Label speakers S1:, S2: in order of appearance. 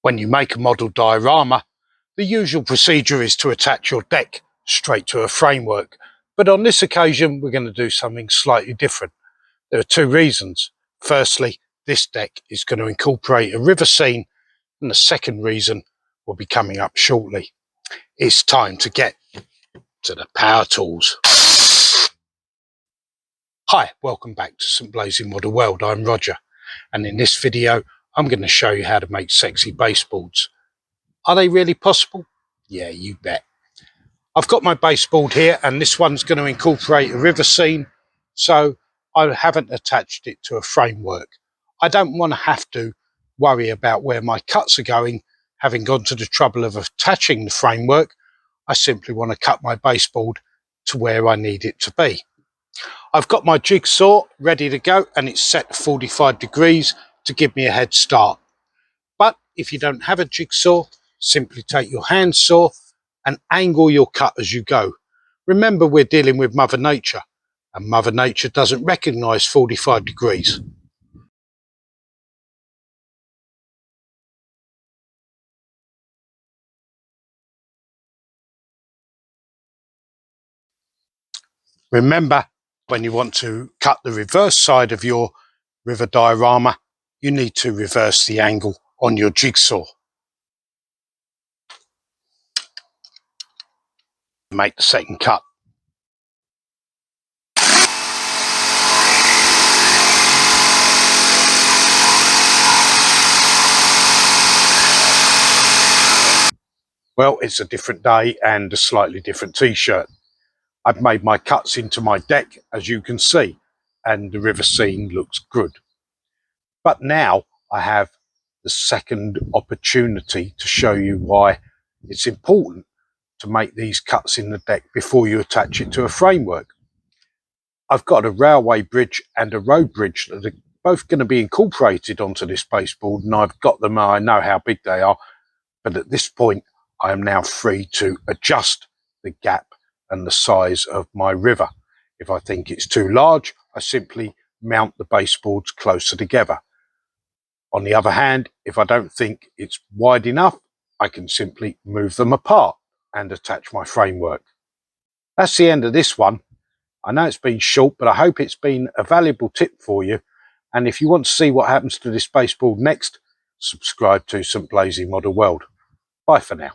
S1: When you make a model diorama, the usual procedure is to attach your deck straight to a framework. But on this occasion, we're going to do something slightly different. There are two reasons. Firstly, this deck is going to incorporate a river scene, and the second reason will be coming up shortly. It's time to get to the power tools. Hi, welcome back to St Blazing Model World. I'm Roger, and in this video I'm going to show you how to make sexy baseboards. Are they really possible? Yeah, you bet. I've got my baseboard here, and this one's going to incorporate a river scene, so I haven't attached it to a framework. I don't want to have to worry about where my cuts are going, having gone to the trouble of attaching the framework. I simply want to cut my baseboard to where I need it to be. I've got my jigsaw ready to go, and it's set to 45 degrees to give me a head start. But if you don't have a jigsaw, simply take your hand saw and angle your cut as you go. Remember, we're dealing with Mother Nature, and Mother Nature doesn't recognise 45 degrees. Remember, when you want to cut the reverse side of your river diorama, you need to reverse the angle on your jigsaw. Make the second cut. Well, it's a different day and a slightly different t-shirt. I've made my cuts into my deck, as you can see, and the river scene looks good. But now I have the second opportunity to show you why it's important to make these cuts in the deck before you attach it to a framework. I've got a railway bridge and a road bridge that are both going to be incorporated onto this baseboard, and I've got them, I know how big they are, but at this point I am now free to adjust the gap and the size of my river. If I think it's too large, I simply mount the baseboards closer together. On the other hand, if I don't think it's wide enough, I can simply move them apart and attach my framework. That's the end of this one. I know it's been short, but I hope it's been a valuable tip for you. And if you want to see what happens to this baseboard next, subscribe to St Blazing Model World. Bye for now.